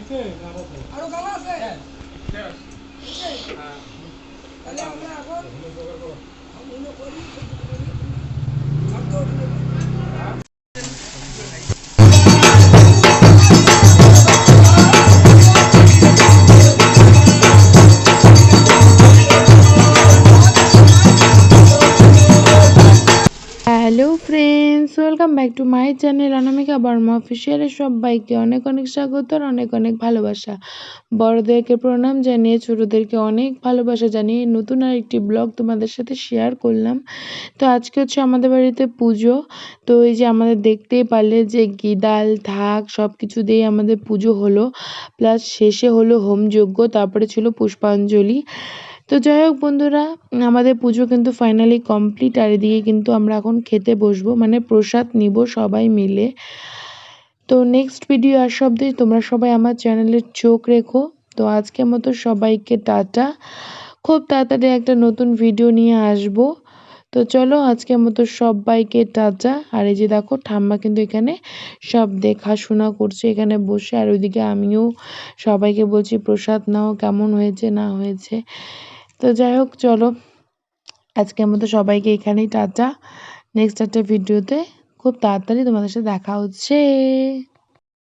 আরো খাওয়া আছে? তাহলে আমরা এখন মনে করি hello friends, welcome back to my channel Anamika Barma অফিসিয়ালে সবাইকে অনেক অনেক স্বাগত আর অনেক অনেক ভালোবাসা। বড়দেরকে প্রণাম জানিয়ে ছোটদেরকে অনেক ভালোবাসা জানিয়ে নতুন আর একটি ব্লগ তোমাদের সাথে শেয়ার করলাম। তো আজকে হচ্ছে আমাদের বাড়িতে পুজো। তো এই যে আমাদের দেখতেই পারলে যে গিদাল থাক সব কিছু দিয়ে আমাদের পুজো হলো, প্লাস শেষে হলো হোমযজ্ঞ, তারপরে ছিল পুষ্পাঞ্জলি। তো যাই হোক বন্ধুরা, আমাদের পুজো কিন্তু ফাইনালি কমপ্লিট আর এদিকে কিন্তু আমরা এখন খেতে বসবো, মানে প্রসাদ নিব সবাই মিলে। তো নেক্সট ভিডিও আসা অবধি তোমরা সবাই আমার চ্যানেলে চোখ রেখো। তো আজকের মতো সবাইকে টাটা, খুব তাড়াতাড়ি একটা নতুন ভিডিও নিয়ে আসবো। তো চলো আজকের মতো সবাইকে টাটা। আর এই যে দেখো ঠাম্মা কিন্তু এখানে সব দেখাশোনা করছে এখানে বসে, আর ওইদিকে আমিও সবাইকে বলছি প্রসাদ নাও, কেমন হয়েছে না হয়েছে। তো যাই হোক চলো আজকের মতো সবাইকে এখানেই টাটা। নেক্সট একটা ভিডিওতে খুব তাড়াতাড়ি তোমাদের সাথে দেখা হচ্ছে।